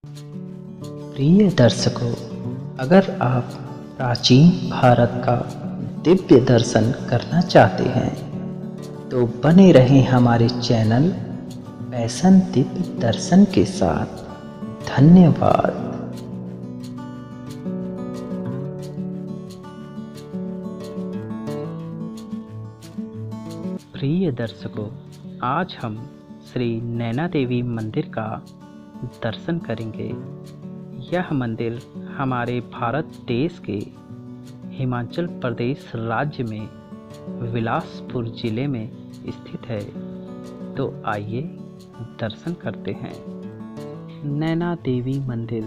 प्रिय दर्शकों, अगर आप प्राचीन भारत का दिव्य दर्शन करना चाहते हैं तो बने रहें हमारे चैनल पैशन दिव्य दर्शन के साथ। धन्यवाद। प्रिय दर्शकों, आज हम श्री नैना देवी मंदिर का दर्शन करेंगे। यह मंदिर हमारे भारत देश के हिमाचल प्रदेश राज्य में बिलासपुर जिले में स्थित है। तो आइए दर्शन करते हैं। नैना देवी मंदिर।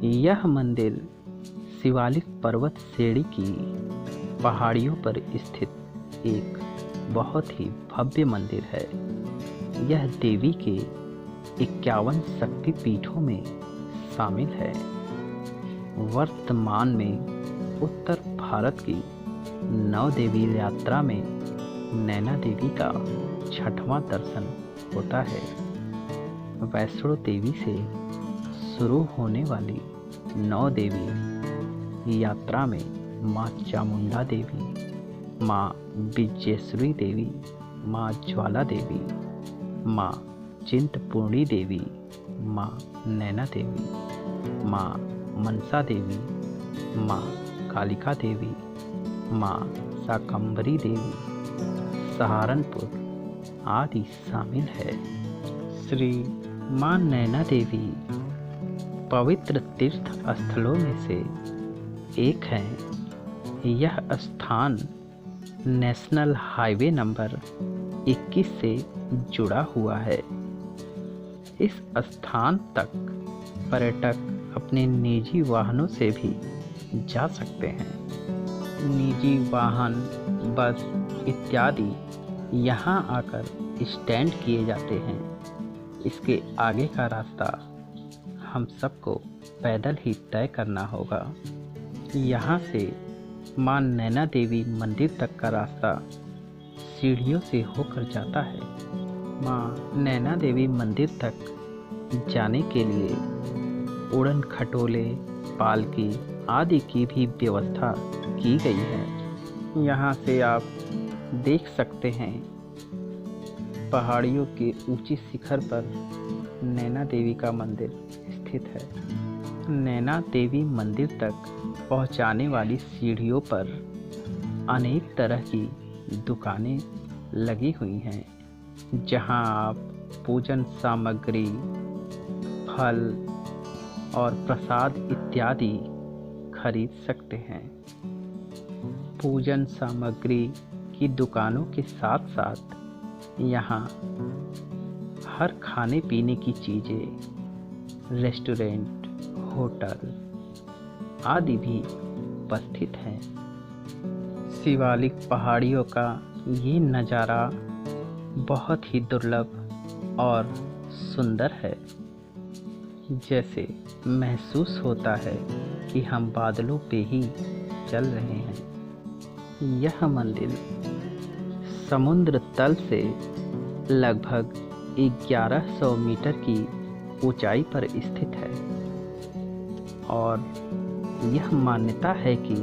यह मंदिर शिवालिक पर्वत श्रेणी की पहाड़ियों पर स्थित एक बहुत ही भव्य मंदिर है। यह देवी के 51 शक्ति पीठों में शामिल है। वर्तमान में उत्तर भारत की 9 देवी यात्रा में नैना देवी का 6वां दर्शन होता है। वैष्णो देवी से शुरू होने वाली 9 देवी यात्रा में माँ चामुंडा देवी, माँ विजयेश्वरी देवी, माँ ज्वाला देवी, माँ चिंतपूर्णी देवी, माँ नैना देवी, माँ मनसा देवी, माँ कालिका देवी, माँ शाकंभरी देवी, सहारनपुर आदि शामिल है। श्री माँ नैना देवी पवित्र तीर्थ स्थलों में से एक है। यह स्थान नेशनल हाईवे नंबर 21 से जुड़ा हुआ है। इस स्थान तक पर्यटक अपने निजी वाहनों से भी जा सकते हैं। निजी वाहन, बस इत्यादि यहाँ आकर स्टैंड किए जाते हैं। इसके आगे का रास्ता हम सबको पैदल ही तय करना होगा। यहाँ से माँ नैना देवी मंदिर तक का रास्ता सीढ़ियों से होकर जाता है। माँ नैना देवी मंदिर तक जाने के लिए उड़न खटोले, पालकी आदि की भी व्यवस्था की गई है। यहाँ से आप देख सकते हैं पहाड़ियों के ऊंची शिखर पर नैना देवी का मंदिर स्थित है। नैना देवी मंदिर तक पहुँचाने वाली सीढ़ियों पर अनेक तरह की दुकानें लगी हुई हैं, जहां आप पूजन सामग्री, फल और प्रसाद इत्यादि खरीद सकते हैं। पूजन सामग्री की दुकानों के साथ साथ यहाँ हर खाने पीने की चीज़ें, रेस्टोरेंट, होटल आदि भी उपस्थित हैं। शिवालिक पहाड़ियों का ये नज़ारा बहुत ही दुर्लभ और सुंदर है। जैसे महसूस होता है कि हम बादलों पे ही चल रहे हैं। यह मंदिर समुद्र तल से लगभग 1100 मीटर की ऊंचाई पर स्थित है और यह मान्यता है कि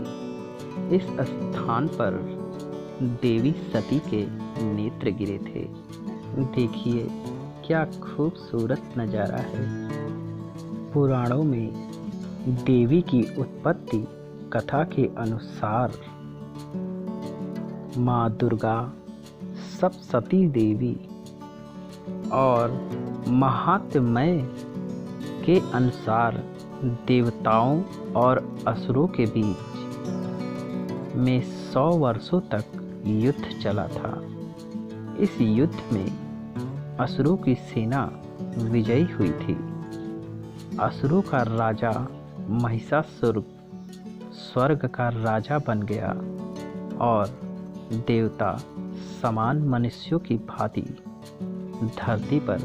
इस स्थान पर देवी सती के नेत्र गिरे थे। देखिए क्या खूबसूरत नज़ारा है। पुराणों में देवी की उत्पत्ति कथा के अनुसार माँ दुर्गा, सप्तशती देवी और महात्म्य के अनुसार देवताओं और असुरों के बीच में 100 वर्षों तक युद्ध चला था। इस युद्ध में असुरों की सेना विजयी हुई थी। असुरों का राजा महिषासुर स्वर्ग का राजा बन गया और देवता समान मनुष्यों की भांति धरती पर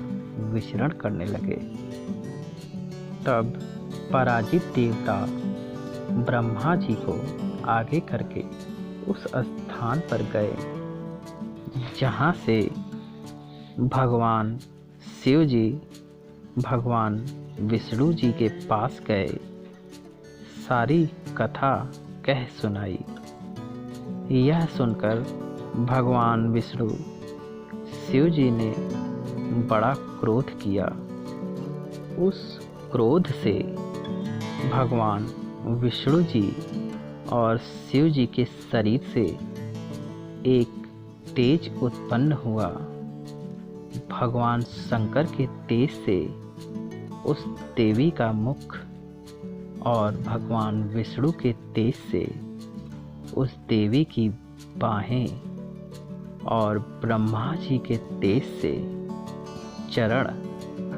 विचरण करने लगे। तब पराजित देवता ब्रह्मा जी को आगे करके उस स्थान पर गए जहाँ से भगवान शिव जी, भगवान विष्णु जी के पास गए, सारी कथा कह सुनाई। यह सुनकर भगवान विष्णु शिव जी ने बड़ा क्रोध किया। उस क्रोध से भगवान विष्णु जी और शिव जी के शरीर से एक तेज उत्पन्न हुआ। भगवान शंकर के तेज से उस देवी का मुख और भगवान विष्णु के तेज से उस देवी की बाहें और ब्रह्मा जी के तेज से चरण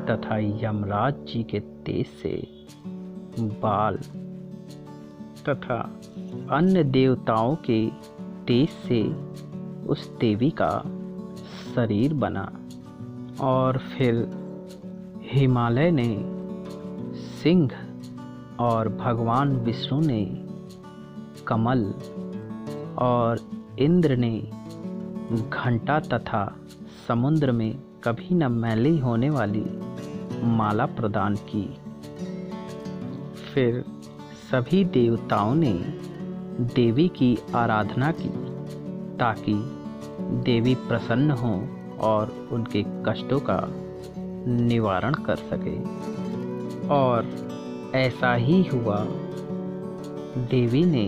तथा यमराज जी के तेज से बाल तथा अन्य देवताओं के तेज से उस देवी का शरीर बना। और फिर हिमालय ने सिंह और भगवान विष्णु ने कमल और इंद्र ने घंटा तथा समुद्र में कभी न मैली होने वाली माला प्रदान की। फिर सभी देवताओं ने देवी की आराधना की ताकि देवी प्रसन्न हो और उनके कष्टों का निवारण कर सके। और ऐसा ही हुआ। देवी ने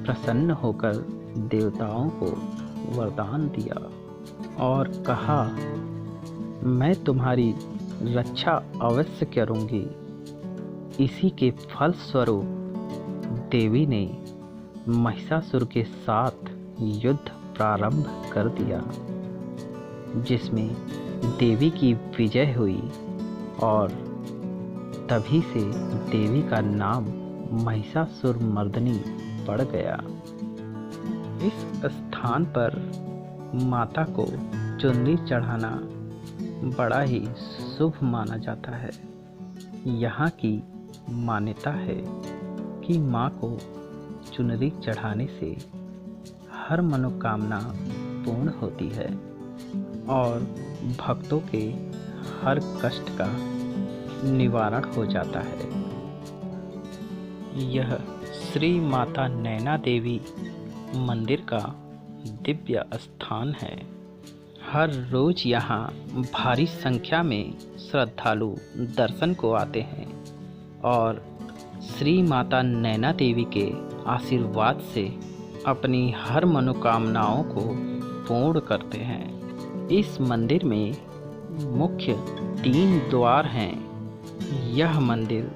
प्रसन्न होकर देवताओं को वरदान दिया और कहा, मैं तुम्हारी रक्षा अवश्य करूंगी। इसी के फलस्वरूप देवी ने महिषासुर के साथ युद्ध प्रारंभ कर दिया, जिसमें देवी की विजय हुई और तभी से देवी का नाम महिषासुरमर्दिनी पड़ गया। इस स्थान पर माता को चुनरी चढ़ाना बड़ा ही शुभ माना जाता है। यहाँ की मान्यता है कि माँ को चुनरी चढ़ाने से हर मनोकामना पूर्ण होती है और भक्तों के हर कष्ट का निवारण हो जाता है। यह श्री माता नैना देवी मंदिर का दिव्य स्थान है। हर रोज यहाँ भारी संख्या में श्रद्धालु दर्शन को आते हैं और श्री माता नैना देवी के आशीर्वाद से अपनी हर मनोकामनाओं को पूर्ण करते हैं। इस मंदिर में मुख्य 3 द्वार हैं। यह मंदिर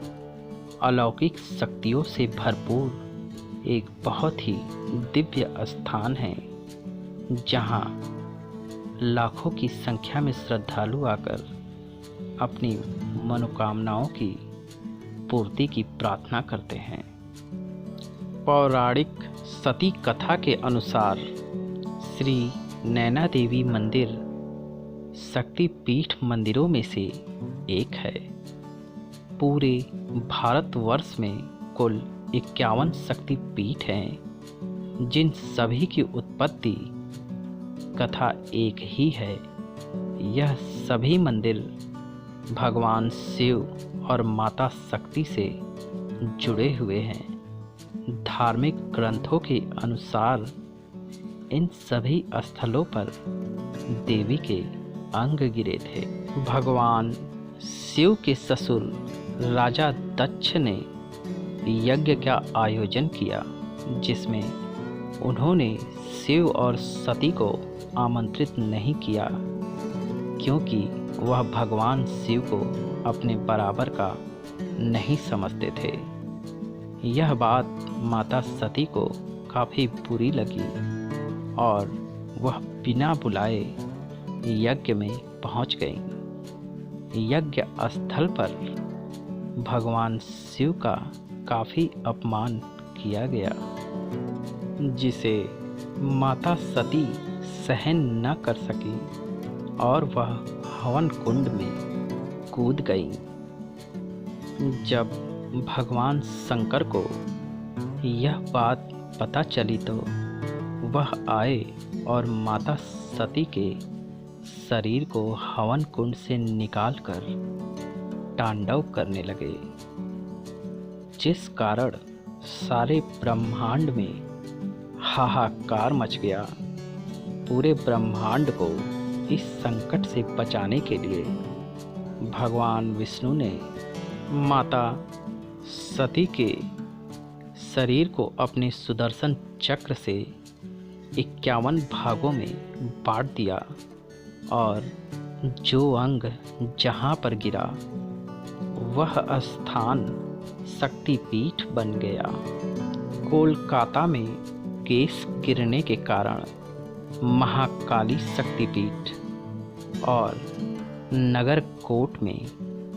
अलौकिक शक्तियों से भरपूर एक बहुत ही दिव्य स्थान है, जहाँ लाखों की संख्या में श्रद्धालु आकर अपनी मनोकामनाओं की पूर्ति की प्रार्थना करते हैं। पौराणिक सती कथा के अनुसार श्री नैना देवी मंदिर शक्तिपीठ मंदिरों में से एक है। पूरे भारतवर्ष में कुल 51 शक्तिपीठ हैं, जिन सभी की उत्पत्ति कथा एक ही है। यह सभी मंदिर भगवान शिव और माता शक्ति से जुड़े हुए हैं। धार्मिक ग्रंथों के अनुसार इन सभी स्थलों पर देवी के अंग गिरे थे। भगवान शिव के ससुर राजा दक्ष ने यज्ञ का आयोजन किया, जिसमें उन्होंने शिव और सती को आमंत्रित नहीं किया, क्योंकि वह भगवान शिव को अपने बराबर का नहीं समझते थे। यह बात माता सती को काफ़ी बुरी लगी और वह बिना बुलाए यज्ञ में पहुंच गई। यज्ञ स्थल पर भगवान शिव का काफ़ी अपमान किया गया, जिसे माता सती सहन न कर सकी और वह हवन कुंड में कूद गई। जब भगवान शंकर को यह बात पता चली तो वह आए और माता सती के शरीर को हवन कुंड से निकालकर तांडव करने लगे, जिस कारण सारे ब्रह्मांड में हाहाकार मच गया। पूरे ब्रह्मांड को इस संकट से बचाने के लिए भगवान विष्णु ने माता सती के शरीर को अपने सुदर्शन चक्र से 51 भागों में बांट दिया और जो अंग जहाँ पर गिरा वह स्थान शक्तिपीठ बन गया। कोलकाता में केस गिरने के कारण महाकाली शक्तिपीठ और नगर कोट में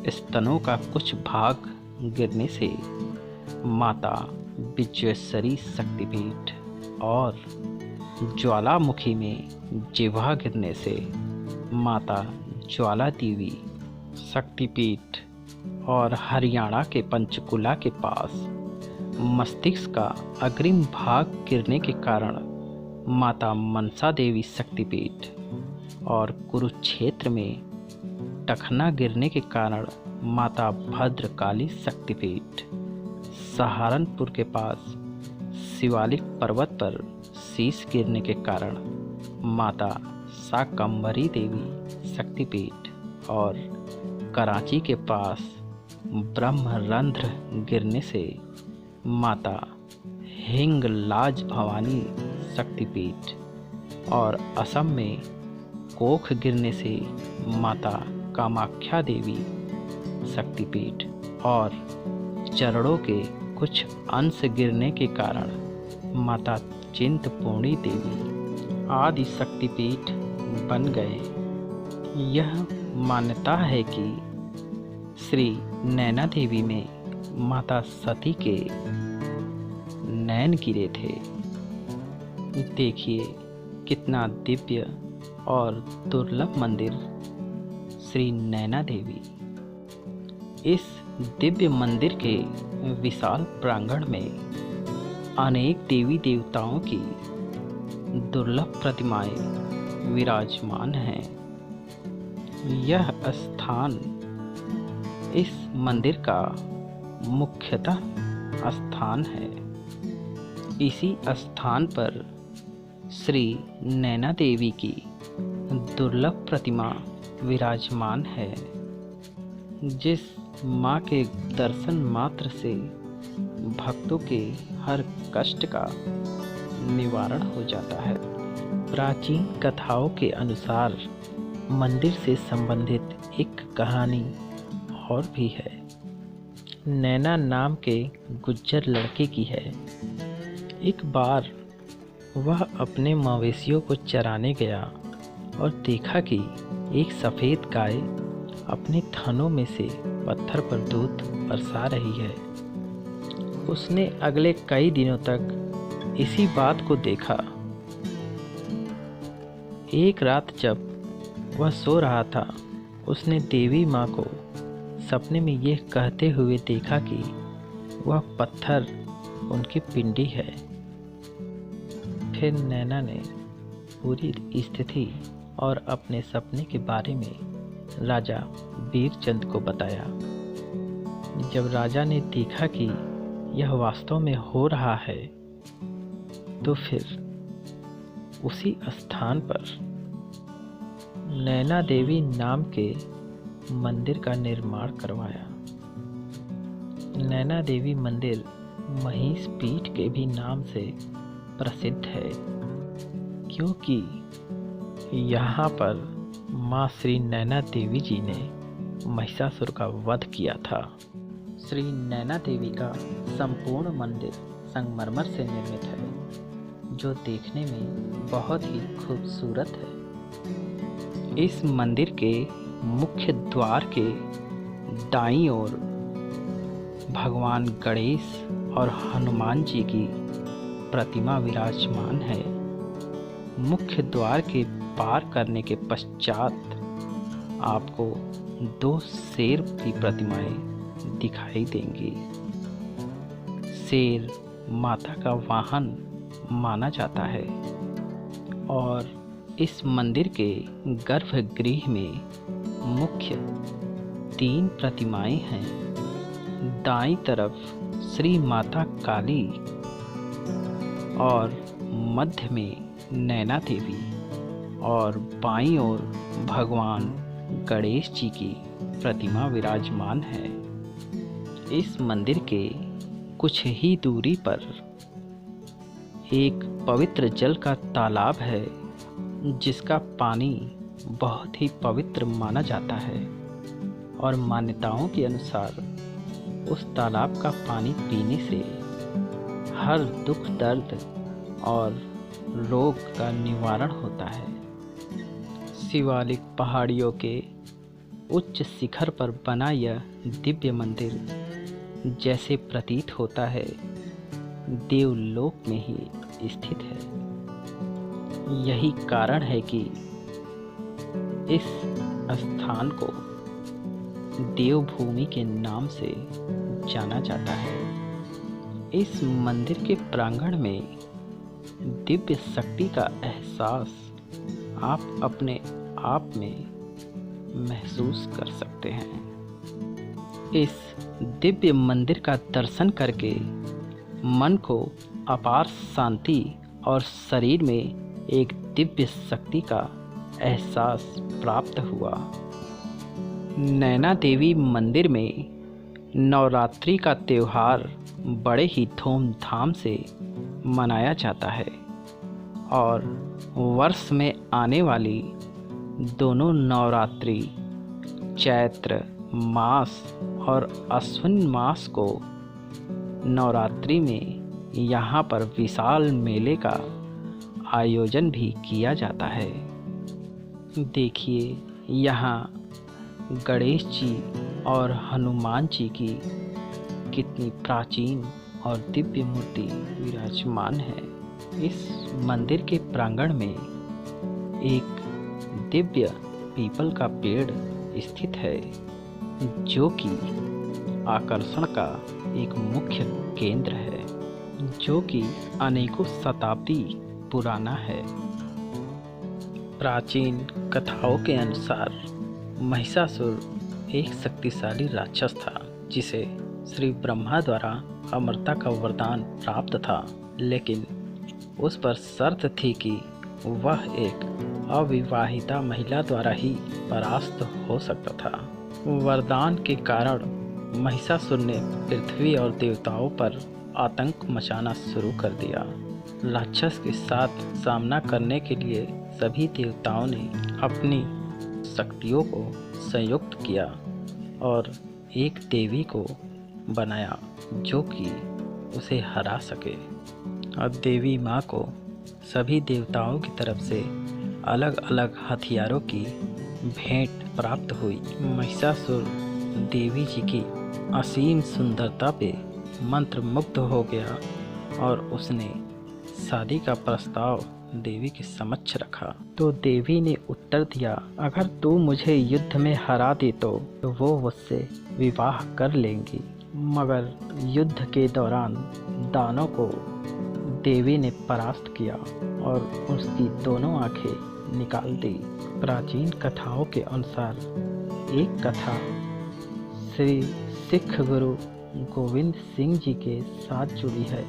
स्तनों का कुछ भाग गिरने से माता विश्वेश्वरी शक्तिपीठ और ज्वालामुखी में जिह्वा गिरने से माता ज्वाला देवी शक्तिपीठ और हरियाणा के पंचकुला के पास मस्तिष्क का अग्रिम भाग गिरने के कारण माता मनसा देवी शक्तिपीठ और कुरुक्षेत्र में टखना गिरने के कारण माता भद्रकाली शक्तिपीठ, सहारनपुर के पास शिवालिक पर्वत पर शीश गिरने के कारण माता शाकंभरी देवी शक्तिपीठ और कराची के पास ब्रह्मरंध्र गिरने से माता हिंगलाज भवानी शक्तिपीठ और असम में कोख गिरने से माता कामाख्या देवी शक्तिपीठ और चरणों के कुछ अंश गिरने के कारण माता चिंतपूर्णी देवी आदि शक्तिपीठ बन गए। यह मान्यता है कि श्री नैना देवी में माता सती के नैन गिरे थे। देखिए कितना दिव्य और दुर्लभ मंदिर श्री नैना देवी। इस दिव्य मंदिर के विशाल प्रांगण में अनेक देवी देवताओं की दुर्लभ प्रतिमाएं विराजमान हैं। यह स्थान इस मंदिर का मुख्यतः स्थान है। इसी स्थान पर श्री नैना देवी की दुर्लभ प्रतिमा विराजमान है, जिस माँ के दर्शन मात्र से भक्तों के हर कष्ट का निवारण हो जाता है। प्राचीन कथाओं के अनुसार मंदिर से संबंधित एक कहानी और भी है। नैना नाम के गुज्जर लड़के की है। एक बार वह अपने मवेशियों को चराने गया और देखा कि एक सफ़ेद गाय अपने थनों में से पत्थर पर दूध बरसा रही है। उसने अगले कई दिनों तक इसी बात को देखा। एक रात जब वह सो रहा था, उसने देवी माँ को सपने में यह कहते हुए देखा कि वह पत्थर उनकी पिंडी है। फिर नैना ने पूरी स्थिति और अपने सपने के बारे में राजा वीरचंद को बताया। जब राजा ने देखा कि यह वास्तव में हो रहा है, तो फिर उसी स्थान पर नैना देवी नाम के मंदिर का निर्माण करवाया। नैना देवी मंदिर महिष पीठ के भी नाम से प्रसिद्ध है, क्योंकि यहाँ पर माँ श्री नैना देवी जी ने महिषासुर का वध किया था। श्री नैना देवी का संपूर्ण मंदिर संगमरमर से निर्मित है, जो देखने में बहुत ही खूबसूरत है। इस मंदिर के मुख्य द्वार के दाईं ओर भगवान गणेश और हनुमान जी की प्रतिमा विराजमान है। मुख्य द्वार के पार करने के पश्चात आपको 2 शेर की प्रतिमाएं दिखाई देंगी। शेर माता का वाहन माना जाता है और इस मंदिर के गर्भगृह में मुख्य 3 प्रतिमाएं हैं। दाईं तरफ श्री माता काली और मध्य में नैना देवी और बाईं ओर भगवान गणेश जी की प्रतिमा विराजमान है। इस मंदिर के कुछ ही दूरी पर एक पवित्र जल का तालाब है, जिसका पानी बहुत ही पवित्र माना जाता है और मान्यताओं के अनुसार उस तालाब का पानी पीने से हर दुख दर्द और रोग का निवारण होता है। शिवालिक पहाड़ियों के उच्च शिखर पर बना यह दिव्य मंदिर जैसे प्रतीत होता है देवलोक में ही स्थित है। यही कारण है कि इस स्थान को देवभूमि के नाम से जाना जाता है। इस मंदिर के प्रांगण में दिव्य शक्ति का एहसास आप अपने आप में महसूस कर सकते हैं। इस दिव्य मंदिर का दर्शन करके मन को अपार शांति और शरीर में एक दिव्य शक्ति का एहसास प्राप्त हुआ। नैना देवी मंदिर में नवरात्रि का त्यौहार बड़े ही धूमधाम से मनाया जाता है और वर्ष में आने वाली दोनों नवरात्रि चैत्र मास और अश्विन मास को नवरात्रि में यहाँ पर विशाल मेले का आयोजन भी किया जाता है। देखिए, यहाँ गणेश जी और हनुमान जी की कितनी प्राचीन और दिव्य मूर्ति विराजमान है। इस मंदिर के प्रांगण में एक दिव्य पीपल का पेड़ स्थित है, जो कि आकर्षण का एक मुख्य केंद्र है, जो कि अनेकों शताब्दी पुराना है। प्राचीन कथाओं के अनुसार महिषासुर एक शक्तिशाली राक्षस था, जिसे श्री ब्रह्मा द्वारा अमरता का वरदान प्राप्त था, लेकिन उस पर शर्त थी कि वह एक अविवाहिता महिला द्वारा ही परास्त हो सकता था। वरदान के कारण महिषासुर ने पृथ्वी और देवताओं पर आतंक मचाना शुरू कर दिया। राक्षस के साथ सामना करने के लिए सभी देवताओं ने अपनी शक्तियों को संयुक्त किया और एक देवी को बनाया जो कि उसे हरा सके। और देवी माँ को सभी देवताओं की तरफ से अलग अलग हथियारों की भेंट प्राप्त हुई। महिषासुर देवी जी की असीम सुंदरता पे मंत्रमुग्ध हो गया और उसने शादी का प्रस्ताव देवी के समक्ष रखा। तो देवी ने उत्तर दिया, अगर तू मुझे युद्ध में हरा दे तो वो मुझसे विवाह कर लेंगी। मगर युद्ध के दौरान दानों को देवी ने परास्त किया और उसकी दोनों आंखें निकाल दी। प्राचीन कथाओं के अनुसार एक कथा श्री सिख गुरु गोविंद सिंह जी के साथ जुड़ी है।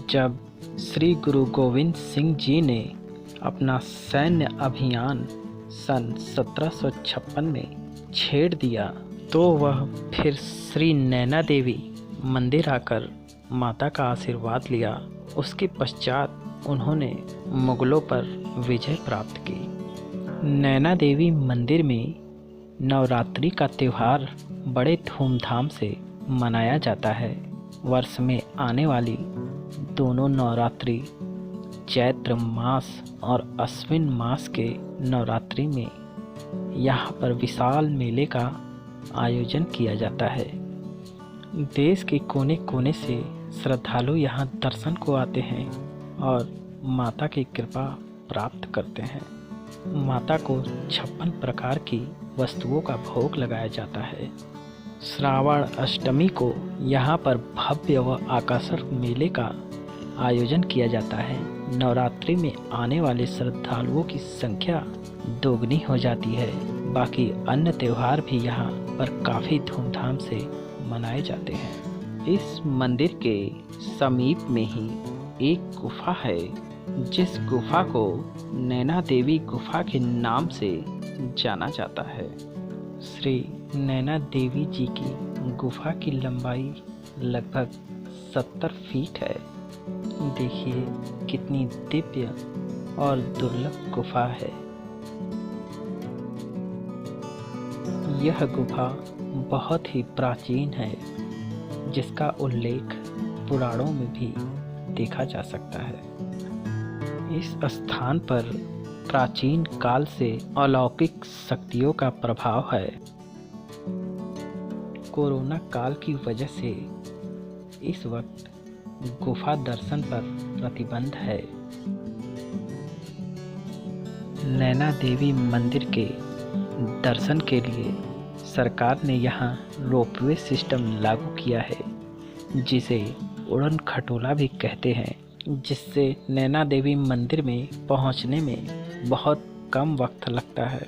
जब श्री गुरु गोविंद सिंह जी ने अपना सैन्य अभियान सन 1756 में छेड़ दिया तो वह फिर श्री नैना देवी मंदिर आकर माता का आशीर्वाद लिया। उसके पश्चात उन्होंने मुगलों पर विजय प्राप्त की। नैना देवी मंदिर में नवरात्रि का त्यौहार बड़े धूमधाम से मनाया जाता है। वर्ष में आने वाली दोनों नवरात्रि चैत्र मास और अश्विन मास के नवरात्रि में यहाँ पर विशाल मेले का आयोजन किया जाता है। देश के कोने कोने से श्रद्धालु यहाँ दर्शन को आते हैं और माता की कृपा प्राप्त करते हैं। माता को 56 प्रकार की वस्तुओं का भोग लगाया जाता है। श्रावण अष्टमी को यहाँ पर भव्य व आकर्षक मेले का आयोजन किया जाता है। नवरात्रि में आने वाले श्रद्धालुओं की संख्या दोगुनी हो जाती है। बाकी अन्य त्यौहार भी यहाँ पर काफ़ी धूमधाम से मनाए जाते हैं। इस मंदिर के समीप में ही एक गुफा है, जिस गुफा को नैना देवी गुफा के नाम से जाना जाता है। श्री नैना देवी जी की गुफा की लंबाई लगभग 70 फीट है। देखिए कितनी दिव्य और दुर्लभ गुफा है। यह गुफा बहुत ही प्राचीन है, जिसका उल्लेख पुराणों में भी देखा जा सकता है। इस स्थान पर प्राचीन काल से अलौकिक शक्तियों का प्रभाव है। कोरोना काल की वजह से इस वक्त गुफा दर्शन पर प्रतिबंध है। नैना देवी मंदिर के दर्शन के लिए सरकार ने यहाँ रोपवे सिस्टम लागू किया है, जिसे उड़न खटोला भी कहते हैं, जिससे नैना देवी मंदिर में पहुँचने में बहुत कम वक्त लगता है।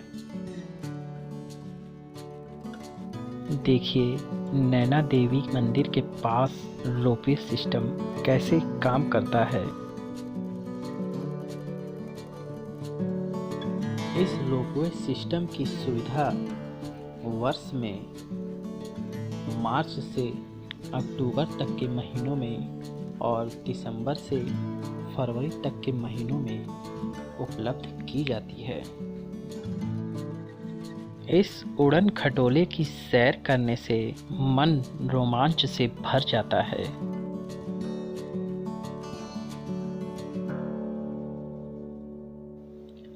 देखिए नैना देवी मंदिर के पास रोपवे सिस्टम कैसे काम करता है। इस रोपवे सिस्टम की सुविधा वर्ष में मार्च से अक्टूबर तक के महीनों में और दिसंबर से फरवरी तक के महीनों में उपलब्ध की जाती है। इस उड़न खटोले की सैर करने से मन रोमांच से भर जाता है।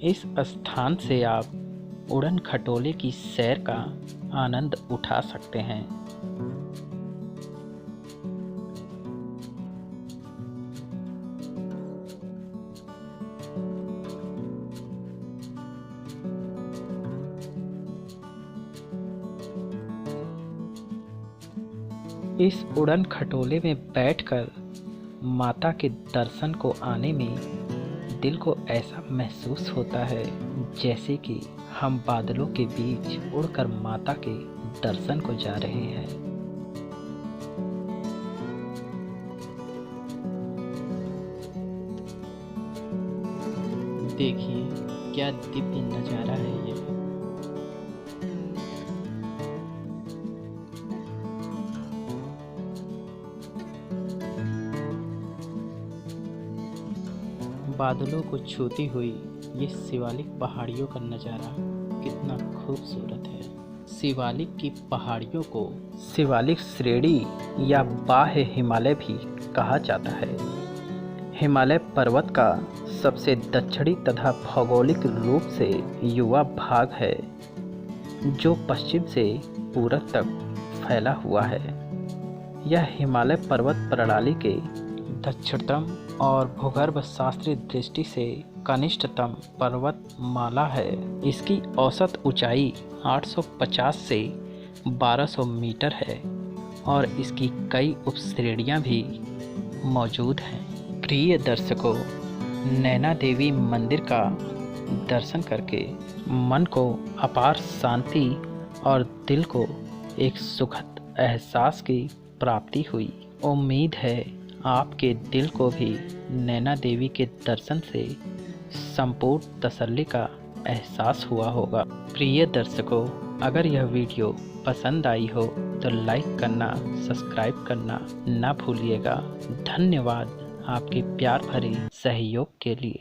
इस स्थान से आप उड़न खटोले की सैर का आनंद उठा सकते हैं। इस उड़न खटोले में बैठकर माता के दर्शन को आने में दिल को ऐसा महसूस होता है जैसे कि हम बादलों के बीच उड़कर माता के दर्शन को जा रहे हैं। देखिए क्या दिव्य नज़ारा है ये। बादलों को छूती हुई ये शिवालिक पहाड़ियों का नज़ारा कितना खूबसूरत है। शिवालिक की पहाड़ियों को शिवालिक श्रेणी या बाह्य हिमालय भी कहा जाता है। हिमालय पर्वत का सबसे दक्षिणी तथा भौगोलिक रूप से युवा भाग है, जो पश्चिम से पूरब तक फैला हुआ है। यह हिमालय पर्वत प्रणाली के दक्षिणतम और भूगर्भ शास्त्रीय दृष्टि से कनिष्ठतम पर्वतमाला है। इसकी औसत ऊंचाई 850 से 1200 मीटर है और इसकी कई उपश्रेणियां भी मौजूद हैं। प्रिय दर्शकों, नैना देवी मंदिर का दर्शन करके मन को अपार शांति और दिल को एक सुखद एहसास की प्राप्ति हुई। उम्मीद है आपके दिल को भी नैना देवी के दर्शन से संपूर्ण तसल्ली का एहसास हुआ होगा। प्रिय दर्शकों, अगर यह वीडियो पसंद आई हो तो लाइक करना, सब्सक्राइब करना ना भूलिएगा। धन्यवाद आपके प्यार भरे सहयोग के लिए।